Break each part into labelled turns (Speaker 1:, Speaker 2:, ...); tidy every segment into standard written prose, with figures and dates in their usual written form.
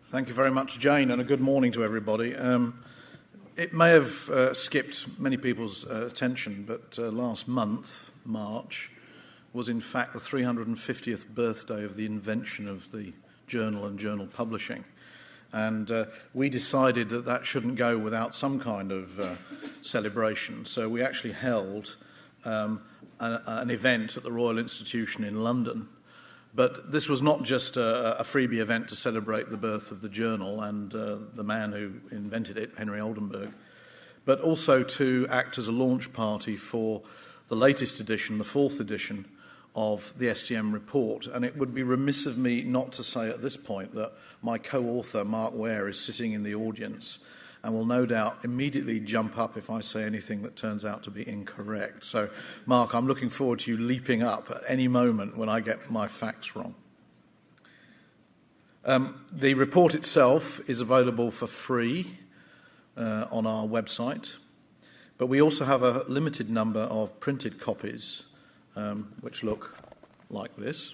Speaker 1: Thank you very much, Jane, and a good morning to everybody. It may have skipped many people's attention, but last month, March, was in fact the 350th birthday of the invention of the journal and journal publishing. And we decided that that shouldn't go without some kind of celebration. So we actually held an event at the Royal Institution in London. But this was not just a freebie event to celebrate the birth of the journal and the man who invented it, Henry Oldenburg, but also to act as a launch party for the latest edition, the fourth edition of the STM report. And it would be remiss of me not to say at this point that my co-author, Mark Ware, is sitting in the audience and will no doubt immediately jump up if I say anything that turns out to be incorrect. So, Mark, I'm looking forward to you leaping up at any moment when I get my facts wrong. The report itself is available for free on our website, but we also have a limited number of printed copies which look like this,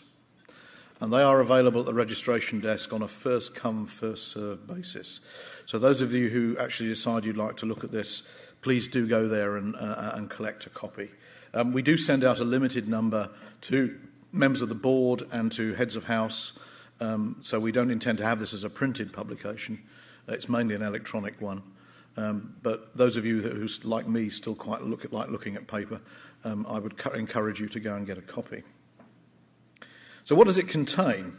Speaker 1: and they are available at the registration desk on a first-come, first-served basis. So those of you who actually decide you'd like to look at this, please do go there and collect a copy. We do send out a limited number to members of the board and to heads of house, so we don't intend to have this as a printed publication. It's mainly an electronic one. But those of you who, like me, still quite like looking at paper, I would encourage you to go and get a copy. So what does it contain?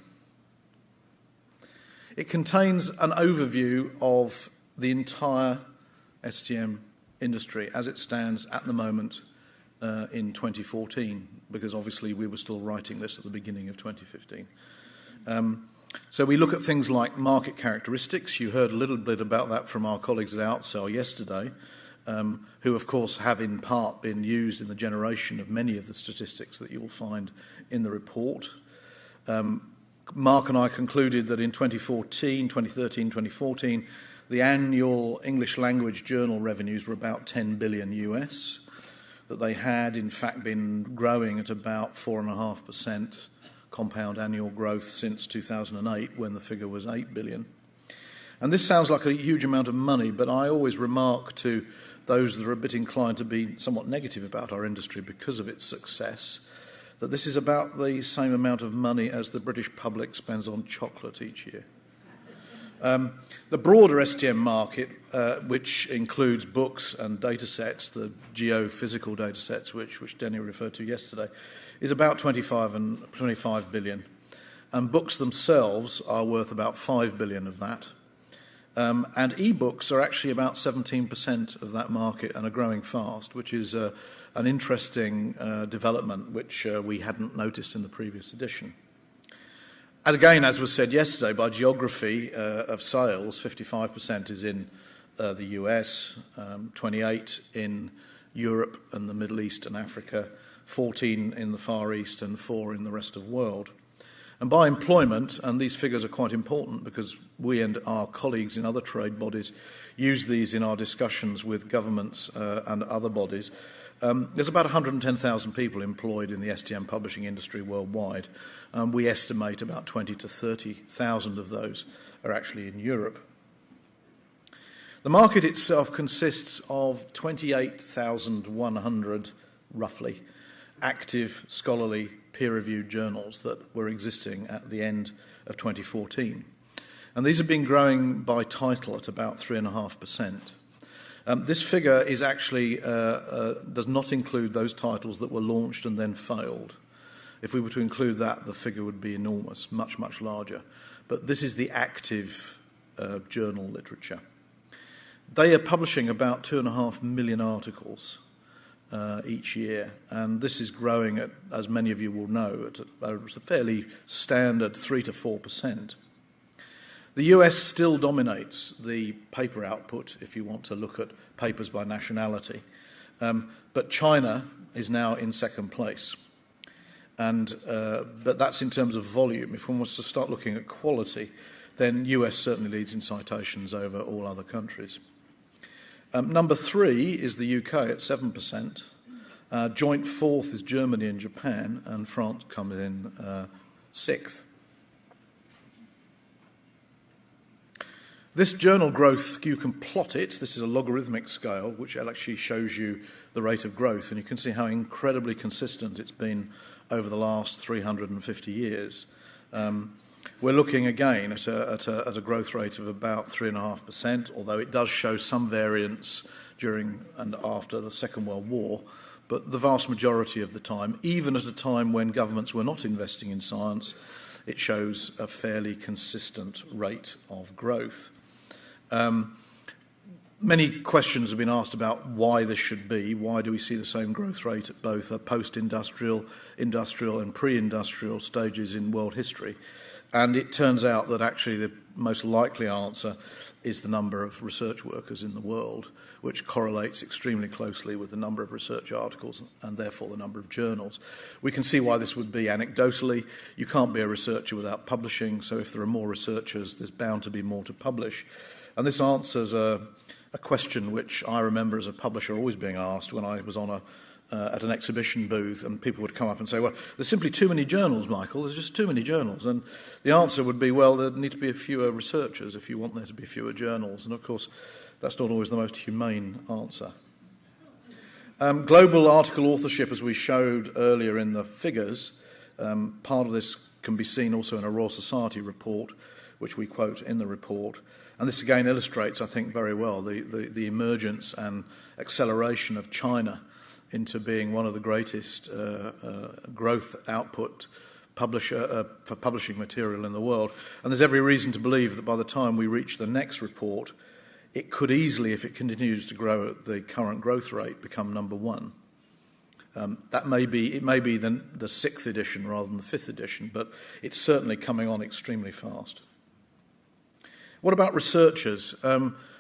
Speaker 1: It contains an overview of the entire STM industry as it stands at the moment in 2014, because obviously we were still writing this at the beginning of 2015. So we look at things like market characteristics. You heard a little bit about that from our colleagues at Outsell yesterday, who of course have in part been used in the generation of many of the statistics that you will find in the report. Mark and I concluded that in 2013, 2014, the annual English language journal revenues were about 10 billion US, that they had in fact been growing at about 4.5% compound annual growth since 2008, when the figure was 8 billion. And this sounds like a huge amount of money, but I always remark to those that are a bit inclined to be somewhat negative about our industry because of its success, that this is about the same amount of money as the British public spends on chocolate each year. The broader STM market, which includes books and data sets, the geophysical data sets, which Denny referred to yesterday, is about 25 billion. And books themselves are worth about 5 billion of that. And e-books are actually about 17% of that market and are growing fast, which is an interesting development which we hadn't noticed in the previous edition. And again, as was said yesterday, by geography of sales, 55% is in the US, 28% in Europe and the Middle East and Africa, 14% in the Far East and 4% in the rest of the world. And by employment, and these figures are quite important because we and our colleagues in other trade bodies use these in our discussions with governments and other bodies, there's about 110,000 people employed in the STM publishing industry worldwide. We estimate about 20 to 30,000 of those are actually in Europe. The market itself consists of 28,100, roughly, active scholarly peer-reviewed journals that were existing at the end of 2014. And these have been growing by title at about 3.5%. This figure is actually does not include those titles that were launched and then failed. If we were to include that, the figure would be enormous, much, much larger. But this is the active journal literature. They are publishing about 2.5 million articles each year, and this is growing at, as many of you will know, at a fairly standard 3 to 4%. The US still dominates the paper output, if you want to look at papers by nationality, but China is now in second place. But that's in terms of volume. If one was to start looking at quality, then US certainly leads in citations over all other countries. Number 3 is the UK at 7%. Joint fourth is Germany and Japan, and France comes in 6th. This journal growth, you can plot it. This is a logarithmic scale, which actually shows you the rate of growth, and you can see how incredibly consistent it's been over the last 350 years. We're looking again at a growth rate of about 3.5%, although it does show some variance during and after the Second World War. But the vast majority of the time, even at a time when governments were not investing in science, it shows a fairly consistent rate of growth. Many questions have been asked about why this should be. Why do we see the same growth rate at both a post-industrial, industrial and pre-industrial stages in world history? And it turns out that actually the most likely answer is the number of research workers in the world, which correlates extremely closely with the number of research articles and therefore the number of journals. We can see why this would be anecdotally. You can't be a researcher without publishing, so if there are more researchers, there's bound to be more to publish. And this answers a question which I remember as a publisher always being asked when I was on at an exhibition booth, and people would come up and say, well, there's simply too many journals, Michael, there's just too many journals. And the answer would be, well, there need to be fewer researchers if you want there to be fewer journals. And of course, that's not always the most humane answer. Global article authorship, as we showed earlier in the figures, part of this can be seen also in a Royal Society report, which we quote in the report. And this again illustrates, I think, very well the emergence and acceleration of China into being one of the greatest growth output publisher for publishing material in the world. And there's every reason to believe that by the time we reach the next report, it could easily, if it continues to grow at the current growth rate, become number one. It may be the sixth edition rather than the fifth edition, but it's certainly coming on extremely fast. What about researchers?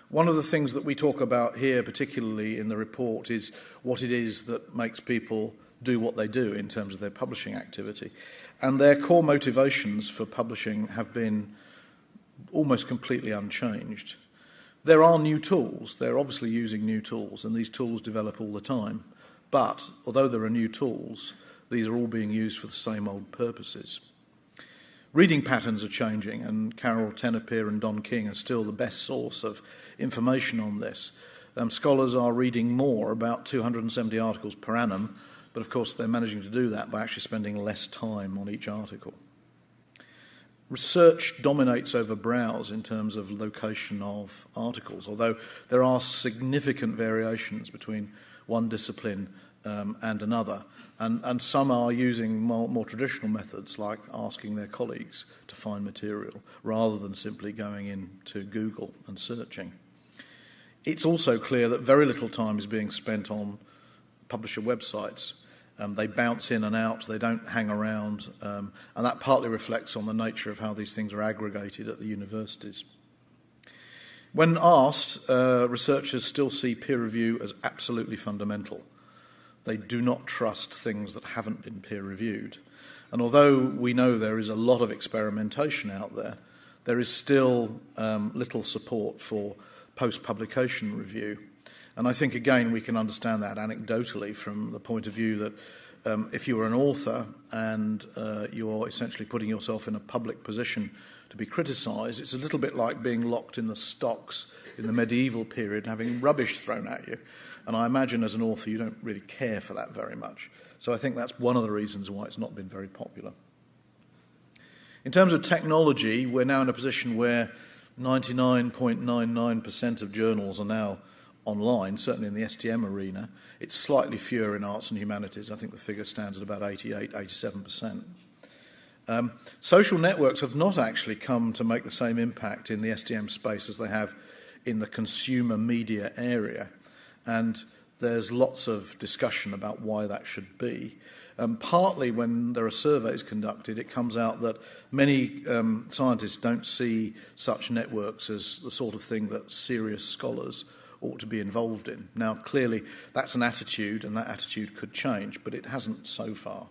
Speaker 1: One of the things that we talk about here, particularly in the report, is what it is that makes people do what they do in terms of their publishing activity. And their core motivations for publishing have been almost completely unchanged. There are new tools. They're obviously using new tools, and these tools develop all the time. But although there are new tools, these are all being used for the same old purposes. Reading patterns are changing, and Carol Tenopir and Don King are still the best source of information on this. Scholars are reading more, about 270 articles per annum, but of course they're managing to do that by actually spending less time on each article. Research dominates over browse in terms of location of articles, although there are significant variations between one discipline and another. And some are using more traditional methods, like asking their colleagues to find material, rather than simply going into Google and searching. It's also clear that very little time is being spent on publisher websites. They bounce in and out, they don't hang around, and that partly reflects on the nature of how these things are aggregated at the universities. When asked, researchers still see peer review as absolutely fundamental. They do not trust things that haven't been peer-reviewed. And although we know there is a lot of experimentation out there, there is still little support for post-publication review. And I think, again, we can understand that anecdotally from the point of view that if you are an author and you're essentially putting yourself in a public position to be criticised, it's a little bit like being locked in the stocks in the medieval period, having rubbish thrown at you. And I imagine as an author you don't really care for that very much. So I think that's one of the reasons why it's not been very popular. In terms of technology, we're now in a position where 99.99% of journals are now online, certainly in the STM arena. It's slightly fewer in arts and humanities. I think the figure stands at about 88, 87%. Social networks have not actually come to make the same impact in the STM space as they have in the consumer media area. And there's lots of discussion about why that should be. Partly when there are surveys conducted, it comes out that many scientists don't see such networks as the sort of thing that serious scholars ought to be involved in. Now, clearly, that's an attitude, and that attitude could change, but it hasn't so far.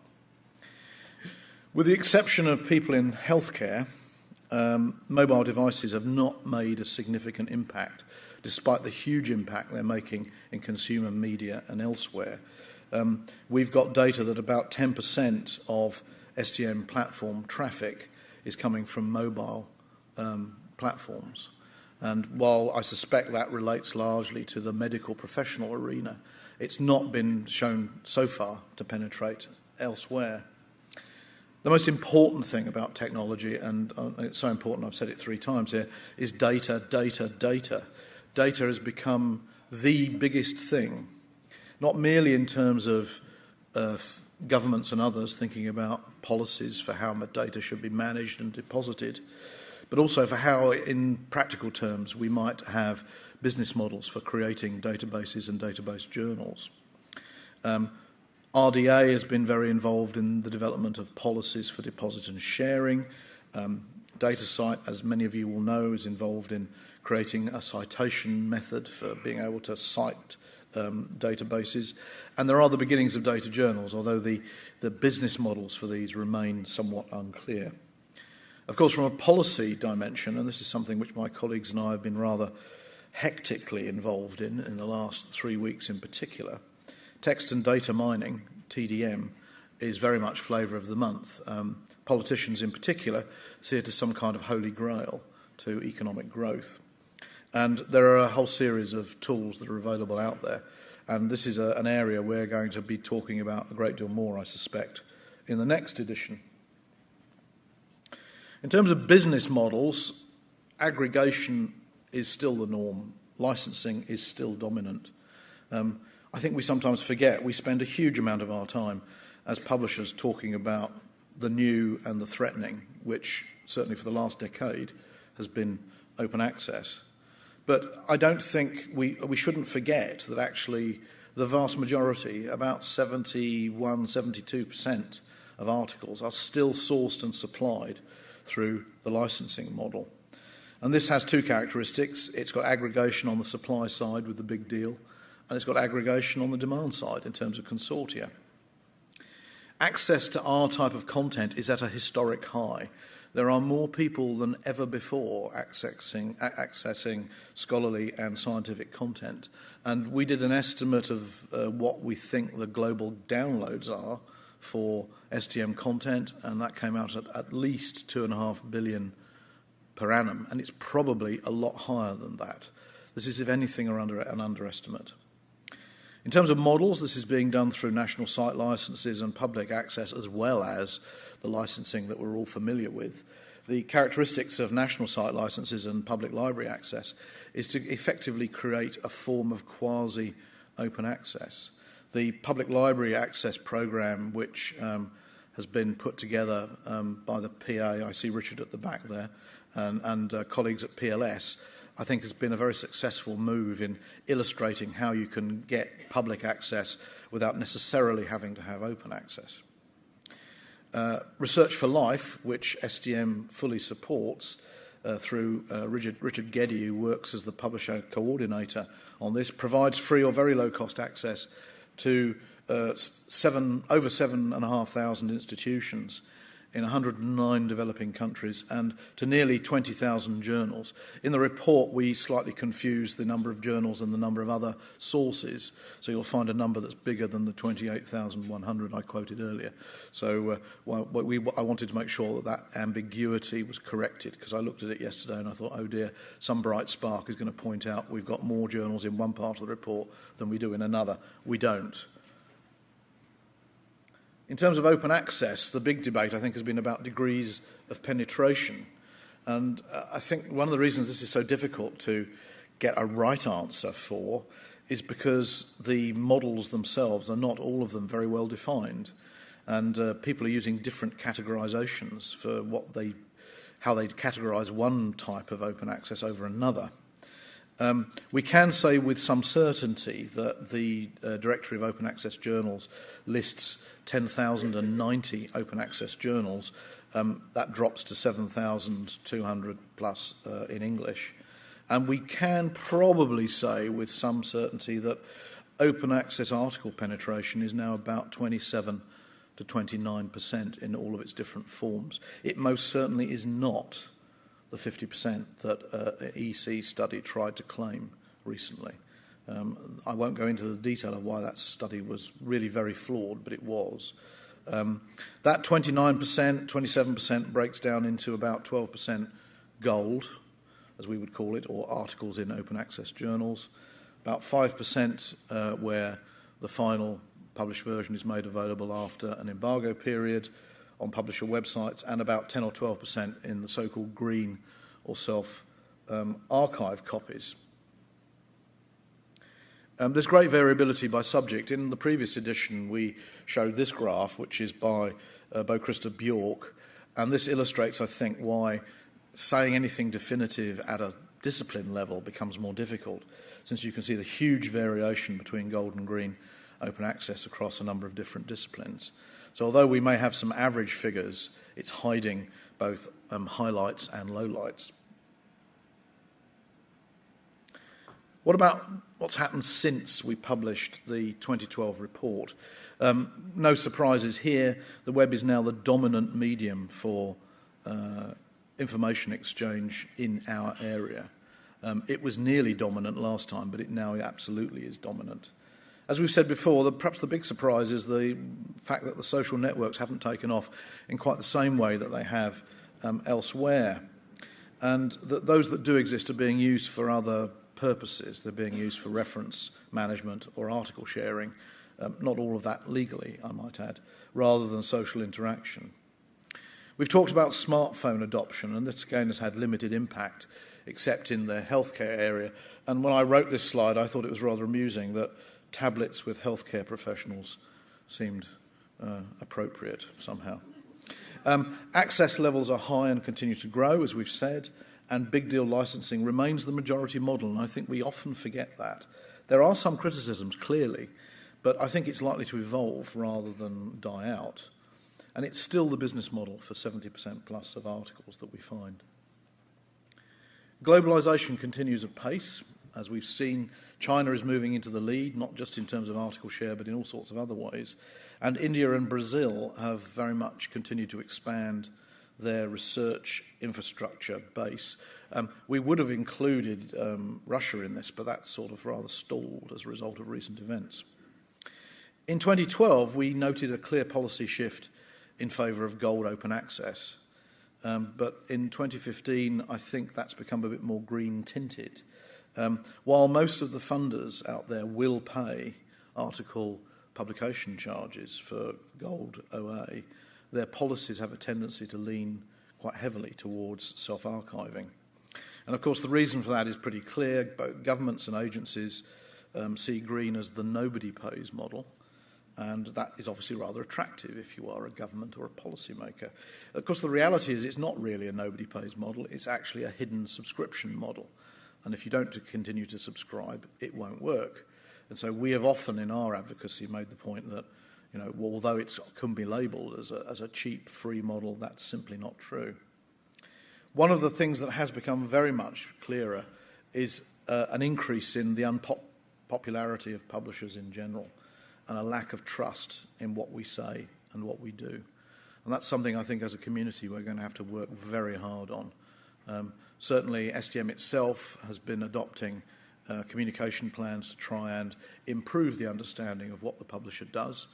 Speaker 1: With the exception of people in healthcare, mobile devices have not made a significant impact, despite the huge impact they're making in consumer media and elsewhere. We've got data that about 10% of STM platform traffic is coming from mobile platforms. And while I suspect that relates largely to the medical professional arena, it's not been shown so far to penetrate elsewhere. The most important thing about technology, and it's so important I've said it 3 times here, is data, data, data. Data has become the biggest thing, not merely in terms of governments and others thinking about policies for how data should be managed and deposited, but also for how, in practical terms, we might have business models for creating databases and database journals. RDA has been very involved in the development of policies for deposit and sharing. DataCite, as many of you will know, is involved in creating a citation method for being able to cite databases. And there are the beginnings of data journals, although the business models for these remain somewhat unclear. Of course, from a policy dimension, and this is something which my colleagues and I have been rather hectically involved in the last 3 weeks in particular, text and data mining, TDM, is very much flavour of the month. Politicians in particular see it as some kind of holy grail to economic growth. And there are a whole series of tools that are available out there. And this is an area we're going to be talking about a great deal more, I suspect, in the next edition. In terms of business models, aggregation is still the norm. Licensing is still dominant. I think we sometimes forget we spend a huge amount of our time as publishers talking about the new and the threatening, which certainly for the last decade has been open access. But I don't think we shouldn't forget that actually the vast majority, about 71, 72% of articles are still sourced and supplied through the licensing model. And this has 2 characteristics. It's got aggregation on the supply side with the big deal, and it's got aggregation on the demand side in terms of consortia. Access to our type of content is at a historic high. There are more people than ever before accessing scholarly and scientific content. And we did an estimate of what we think the global downloads are for STM content, and that came out at least 2.5 billion per annum, and it's probably a lot higher than that. This is, if anything, an underestimate. In terms of models, this is being done through national site licenses and public access, as well as the licensing that we're all familiar with. The characteristics of national site licenses and public library access is to effectively create a form of quasi-open access. The public library access program, which has been put together by the PA, I see Richard at the back there, and colleagues at PLS, I think has been a very successful move in illustrating how you can get public access without necessarily having to have open access. Research for Life, which STM fully supports through Richard Geddy, who works as the publisher coordinator on this, provides free or very low-cost access to over 7,500 institutions in 109 developing countries and to nearly 20,000 journals. In the report, we slightly confuse the number of journals and the number of other sources, so you'll find a number that's bigger than the 28,100 I quoted earlier. So I wanted to make sure that ambiguity was corrected, because I looked at it yesterday and I thought, oh dear, some bright spark is going to point out we've got more journals in one part of the report than we do in another. We don't. In terms of open access, the big debate, I think, has been about degrees of penetration. And I think one of the reasons this is so difficult to get a right answer for is because the models themselves are not all of them very well defined. And people are using different categorizations for how they categorize one type of open access over another. We can say with some certainty that the Directory of Open Access Journals lists 10,090 open access journals. That drops to 7,200 plus in English. And we can probably say with some certainty that open access article penetration is now about 27 to 29% in all of its different forms. It most certainly is not the 50% that EC study tried to claim recently. I won't go into the detail of why that study was really very flawed, but it was. That 29%, 27% breaks down into about 12% gold, as we would call it, or articles in open access journals. About 5% where the final published version is made available after an embargo period on publisher websites, and about 10 or 12% in the so-called green or self-archive copies. There's great variability by subject. In the previous edition, we showed this graph, which is by Bo Christa Bjork, and this illustrates, I think, why saying anything definitive at a discipline level becomes more difficult, since you can see the huge variation between gold and green open access across a number of different disciplines. So although we may have some average figures, it's hiding both highlights and lowlights. What about what's happened since we published the 2012 report? No surprises here. The web is now the dominant medium for information exchange in our area. It was nearly dominant last time, but it now absolutely is dominant. As we've said before, perhaps the big surprise is the fact that the social networks haven't taken off in quite the same way that they have elsewhere, and that those that do exist are being used for other purposes. They're being used for reference management or article sharing, not all of that legally, I might add, rather than social interaction. We've talked about smartphone adoption, and this again has had limited impact, except in the healthcare area. And when I wrote this slide, I thought it was rather amusing that tablets with healthcare professionals seemed appropriate somehow. Access levels are high and continue to grow, as we've said, and big deal licensing remains the majority model, and I think we often forget that. There are some criticisms, clearly, but I think it's likely to evolve rather than die out. And it's still the business model for 70% plus of articles that we find. Globalisation continues at pace. As we've seen, China is moving into the lead, not just in terms of article share, but in all sorts of other ways. And India and Brazil have very much continued to expand their research infrastructure base. We would have included Russia in this, but that's sort of rather stalled as a result of recent events. In 2012, we noted a clear policy shift in favour of gold open access. But in 2015, I think that's become a bit more green-tinted. While most of the funders out there will pay article publication charges for gold OA, their policies have a tendency to lean quite heavily towards self-archiving. And of course, the reason for that is pretty clear. Both governments and agencies see green as the nobody pays model, and that is obviously rather attractive if you are a government or a policymaker. Of course, the reality is it's not really a nobody pays model, it's actually a hidden subscription model. And if you don't continue to subscribe, it won't work. And so we have often in our advocacy made the point that, you know, although it can be labelled as a cheap, free model, that's simply not true. One of the things that has become very much clearer is an increase in the unpopularity of publishers in general, and a lack of trust in what we say and what we do. And that's something I think as a community we're going to have to work very hard on. Certainly STM itself has been adopting communication plans to try and improve the understanding of what the publisher does,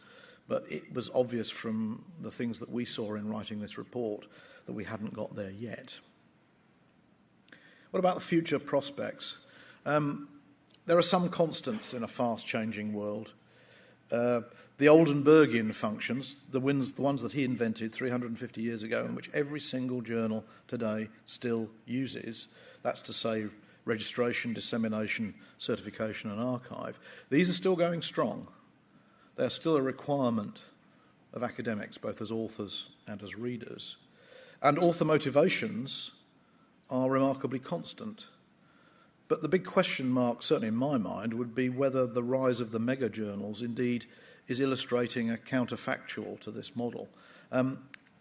Speaker 1: but it was obvious from the things that we saw in writing this report that we hadn't got there yet. What about the future prospects? There are some constants in a fast-changing world. The Oldenburgian functions, the ones that he invented 350 years ago, and which every single journal today still uses, that's to say registration, dissemination, certification and archive, these are still going strong. They're still a requirement of academics, both as authors and as readers. And author motivations are remarkably constant. But the big question mark, certainly in my mind, would be whether the rise of the mega journals indeed is illustrating a counterfactual to this model.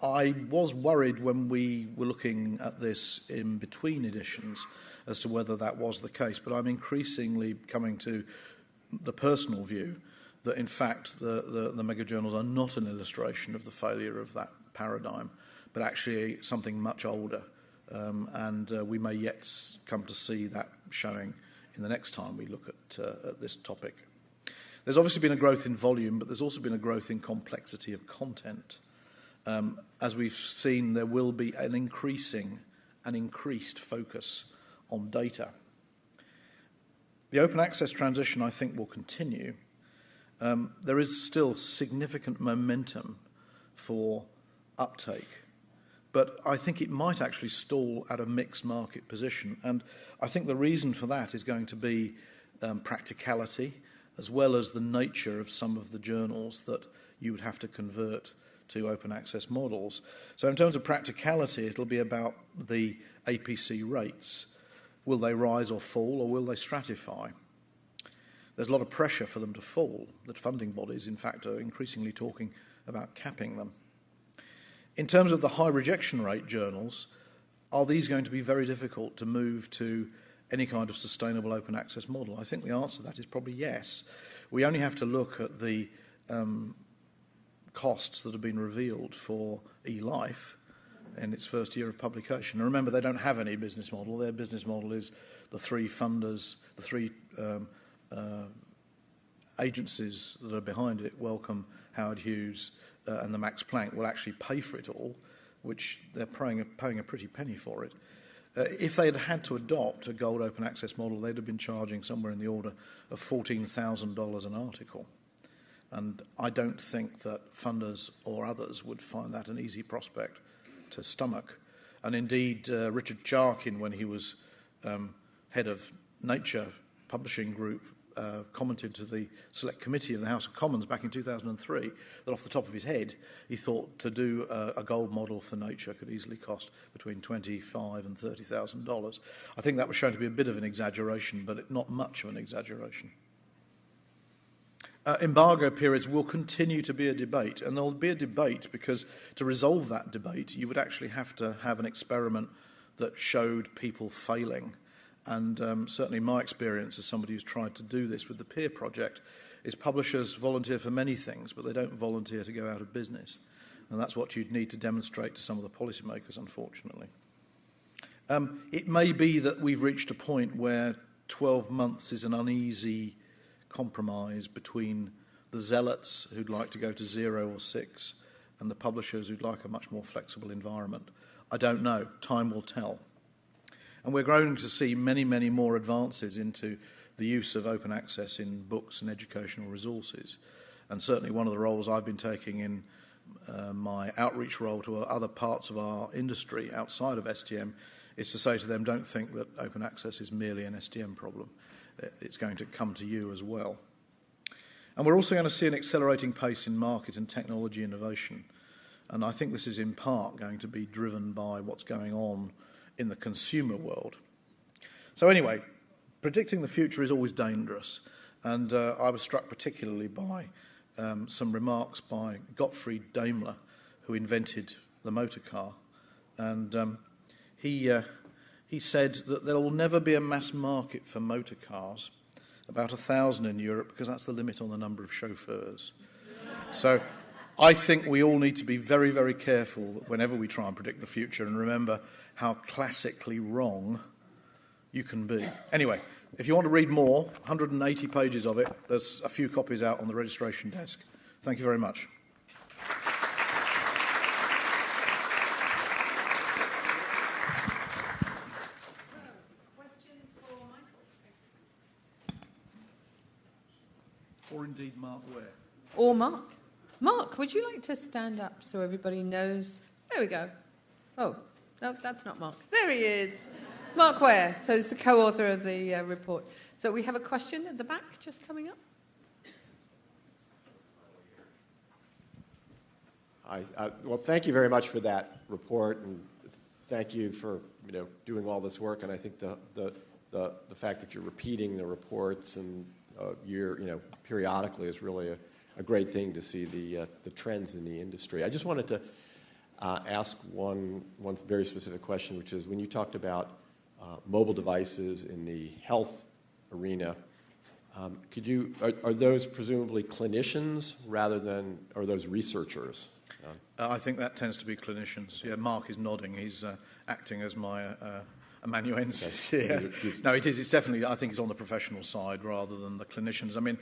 Speaker 1: I was worried when we were looking at this in between editions as to whether that was the case, but I'm increasingly coming to the personal view that in fact the mega journals are not an illustration of the failure of that paradigm, but actually something much older. And we may yet come to see that showing in the next time we look at this topic. There's obviously been a growth in volume, but there's also been a growth in complexity of content. As we've seen, there will be an increased focus on data. The open access transition, I think, will continue. There is still significant momentum for uptake, but I think it might actually stall at a mixed market position. And I think the reason for that is going to be practicality, as well as the nature of some of the journals that you would have to convert to open access models. So in terms of practicality, it'll be about the APC rates. Will they rise or fall, or will they stratify? There's a lot of pressure for them to fall. The funding bodies, in fact, are increasingly talking about capping them. In terms of the high rejection rate journals, are these going to be very difficult to move to any kind of sustainable open access model? I think the answer to that is probably yes. We only have to look at the costs that have been revealed for eLife in its first year of publication. And remember, they don't have any business model. Their business model is the three funders, the three agencies that are behind it, Wellcome, Howard Hughes, and the Max Planck, will actually pay for it all, which they're paying a pretty penny for it. If they had to adopt a gold open access model, they'd have been charging somewhere in the order of $14,000 an article. And I don't think that funders or others would find that an easy prospect to stomach. And indeed, Richard Jarkin, when he was head of Nature Publishing Group, commented to the Select Committee of the House of Commons back in 2003 that off the top of his head he thought to do a gold model for Nature could easily cost between $25,000 and $30,000. I think that was shown to be a bit of an exaggeration, but not much of an exaggeration. Embargo periods will continue to be a debate, and there will be a debate because to resolve that debate you would actually have to have an experiment that showed people failing. And certainly my experience as somebody who's tried to do this with the Peer Project is publishers volunteer for many things, but they don't volunteer to go out of business. And that's what you'd need to demonstrate to some of the policymakers, unfortunately. It may be that we've reached a point where 12 months is an uneasy compromise between the zealots who'd like to go to 0 or 6 and the publishers who'd like a much more flexible environment. I don't know. Time will tell. And we're going to see many, many more advances into the use of open access in books and educational resources. And certainly one of the roles I've been taking in my outreach role to other parts of our industry outside of STM is to say to them, don't think that open access is merely an STM problem. It's going to come to you as well. And we're also going to see an accelerating pace in market and technology innovation. And I think this is in part going to be driven by what's going on in the consumer world. So anyway, predicting the future is always dangerous. And I was struck particularly by some remarks by Gottfried Daimler, who invented the motor car. And he said that there will never be a mass market for motor cars, about 1,000 in Europe, because that's the limit on the number of chauffeurs. So I think we all need to be very, very careful whenever we try and predict the future and remember how classically wrong you can be. Anyway, if you want to read more, 180 pages of it, there's a few copies out on the registration desk. Thank you very much.
Speaker 2: Questions for Michael?
Speaker 1: Or indeed Mark Ware.
Speaker 2: Or Mark. Mark, would you like to stand up so everybody knows? There we go. Oh, no, that's not Mark. There he is. Mark Ware, so he's the co-author of the report. So we have a question at the back just coming up.
Speaker 3: Well, thank you very much for that report, and thank you for doing all this work. And I think the fact that you're repeating the reports and periodically is really a great thing to see the trends in the industry. I just wanted to ask one very specific question, which is when you talked about mobile devices in the health arena, are those presumably clinicians rather than, are those researchers?
Speaker 1: I think that tends to be clinicians. Yeah, Mark is nodding. He's acting as my amanuensis here. No, it is. It's definitely, I think it's on the professional side rather than the clinicians. I mean,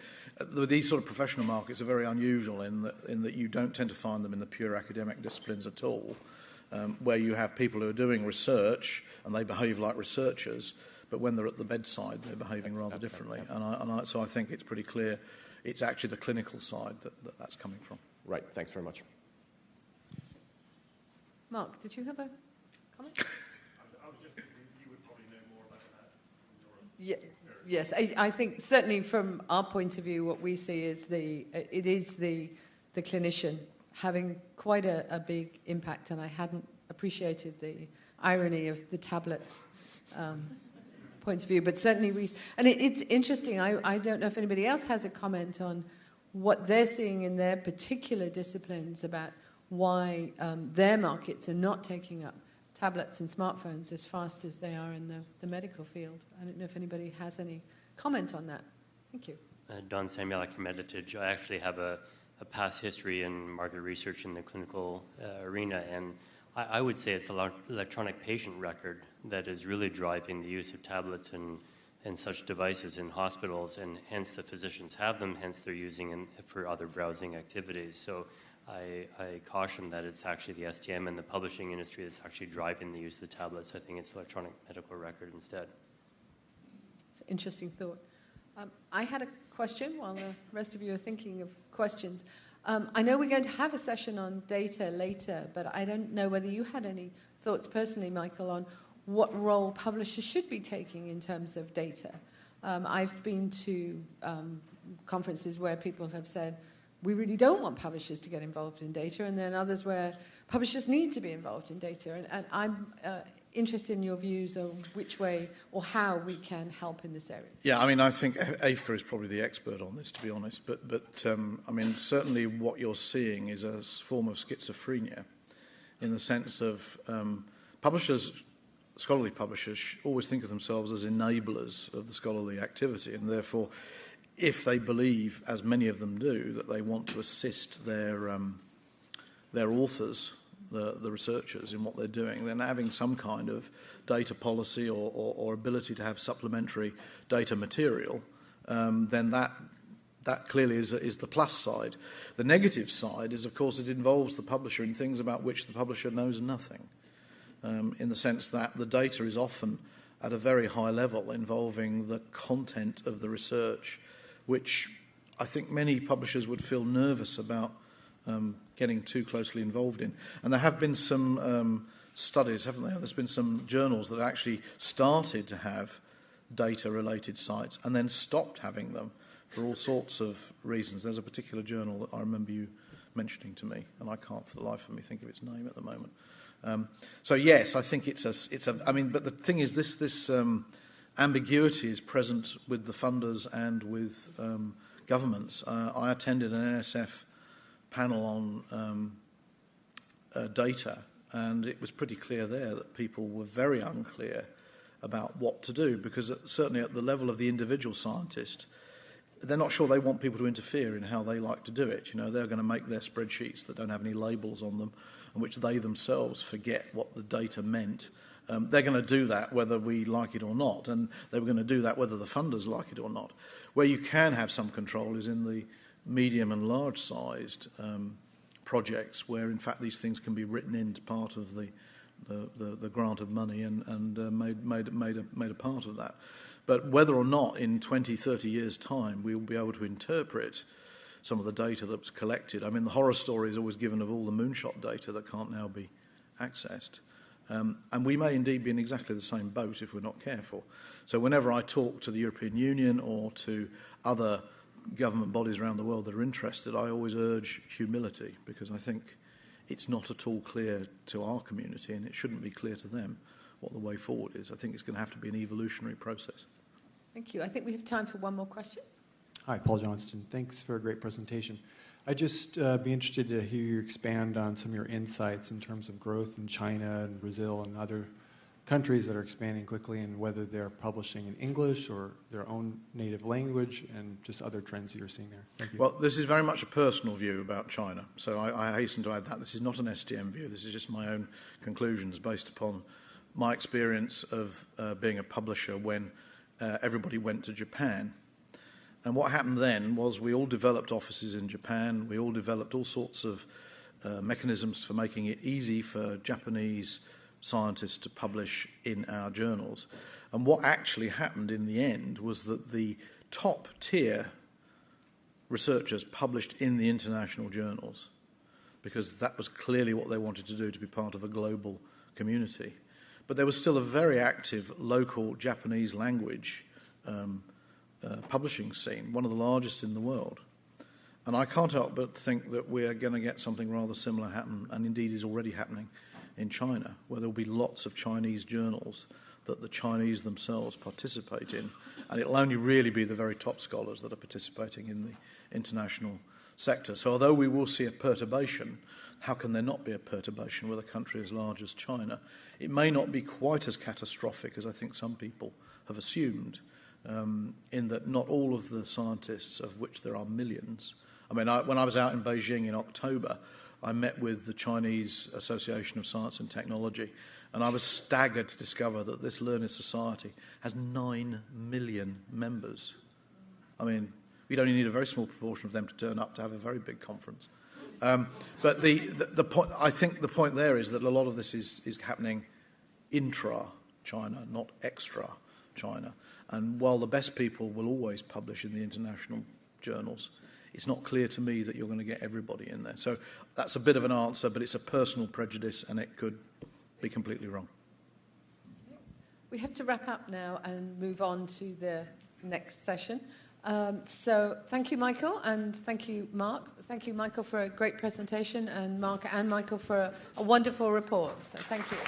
Speaker 1: these sort of professional markets are very unusual in that you don't tend to find them in the pure academic disciplines at all, where you have people who are doing research and they behave like researchers, but when they're at the bedside, they're behaving rather differently. So I think it's pretty clear it's actually the clinical side that's coming from.
Speaker 3: Right. Thanks very much.
Speaker 2: Mark, did you have a comment?
Speaker 4: I was just thinking you would probably know more about that.
Speaker 2: Yeah. Yes, I think certainly from our point of view, what we see is the clinician having quite a big impact, and I hadn't appreciated the irony of the tablets point of view, but certainly it's interesting. I don't know if anybody else has a comment on what they're seeing in their particular disciplines about why their markets are not taking up tablets and smartphones as fast as they are in the medical field. I don't know if anybody has any comment on that. Thank you.
Speaker 5: Don Samuelak from Editage. I actually have a past history in market research in the clinical arena, and I would say it's electronic patient record that is really driving the use of tablets and such devices in hospitals, and hence the physicians have them, hence they're using them for other browsing activities. So I caution that it's actually the STM and the publishing industry that's actually driving the use of the tablets. I think it's electronic medical record instead.
Speaker 2: It's an interesting thought. I had a question while the rest of you are thinking of questions. I know we're going to have a session on data later, but I don't know whether you had any thoughts personally, Michael, on what role publishers should be taking in terms of data. I've been to conferences where people have said, we really don't want publishers to get involved in data, and then others where publishers need to be involved in data. And I'm interested in your views on which way or how we can help in this area. Yeah,
Speaker 1: I mean, I think AFCA is probably the expert on this, to be honest. But I mean, certainly what you're seeing is a form of schizophrenia in the sense of publishers, scholarly publishers, always think of themselves as enablers of the scholarly activity, and therefore, if they believe, as many of them do, that they want to assist their authors, the researchers, in what they're doing, then having some kind of data policy or ability to have supplementary data material, then that clearly is the plus side. The negative side is, of course, it involves the publisher in things about which the publisher knows nothing, in the sense that the data is often at a very high level involving the content of the research, which I think many publishers would feel nervous about getting too closely involved in. And there have been some studies, haven't there? There's been some journals that actually started to have data-related sites and then stopped having them for all sorts of reasons. There's a particular journal that I remember you mentioning to me, and I can't for the life of me think of its name at the moment. So yes, I think it's a. I mean, but the thing is, this ambiguity is present with the funders and with governments. I attended an NSF panel on data, and it was pretty clear there that people were very unclear about what to do, because certainly at the level of the individual scientist, they're not sure they want people to interfere in how they like to do it. You know, they're going to make their spreadsheets that don't have any labels on them, and which they themselves forget what the data meant. They're going to do that whether we like it or not, and they were going to do that whether the funders like it or not. Where you can have some control is in the medium and large-sized projects, where in fact these things can be written into part of the grant of money and made a part of that. But whether or not in 20, 30 years' time we will be able to interpret some of the data that's collected. I mean, the horror story is always given of all the moonshot data that can't now be accessed. And we may indeed be in exactly the same boat if we're not careful. So whenever I talk to the European Union or to other government bodies around the world that are interested, I always urge humility, because I think it's not at all clear to our community, and it shouldn't be clear to them what the way forward is. I think it's going to have to be an evolutionary process.
Speaker 2: Thank you. I think we have time for one more question.
Speaker 6: Hi, Paul Johnston. Thanks for a great presentation. I'd just be interested to hear you expand on some of your insights in terms of growth in China and Brazil and other countries that are expanding quickly, and whether they're publishing in English or their own native language, and just other trends that you're seeing there. Thank you.
Speaker 1: Well, this is very much a personal view about China, so I hasten to add that. This is not an STM view. This is just my own conclusions based upon my experience of being a publisher when everybody went to Japan. And what happened then was we all developed offices in Japan. We all developed all sorts of mechanisms for making it easy for Japanese scientists to publish in our journals. And what actually happened in the end was that the top tier researchers published in the international journals, because that was clearly what they wanted to do, to be part of a global community. But there was still a very active local Japanese language publishing scene, one of the largest in the world. And I can't help but think that we're going to get something rather similar happen, and indeed is already happening in China, where there will be lots of Chinese journals that the Chinese themselves participate in. And it'll only really be the very top scholars that are participating in the international sector. So although we will see a perturbation, how can there not be a perturbation with a country as large as China? It may not be quite as catastrophic as I think some people have assumed, in that not all of the scientists, of which there are millions. I mean, when I was out in Beijing in October, I met with the Chinese Association of Science and Technology, and I was staggered to discover that this learned society has 9 million members. I mean, we'd only need a very small proportion of them to turn up to have a very big conference. But the point, I think the point there is that a lot of this is happening intra-China, not extra-China. And while the best people will always publish in the international journals, it's not clear to me that you're going to get everybody in there. So that's a bit of an answer, but it's a personal prejudice, and it could be completely wrong.
Speaker 2: We have to wrap up now and move on to the next session. So thank you, Michael, and thank you, Mark. Thank you, Michael, for a great presentation, and Mark and Michael for a wonderful report. So thank you.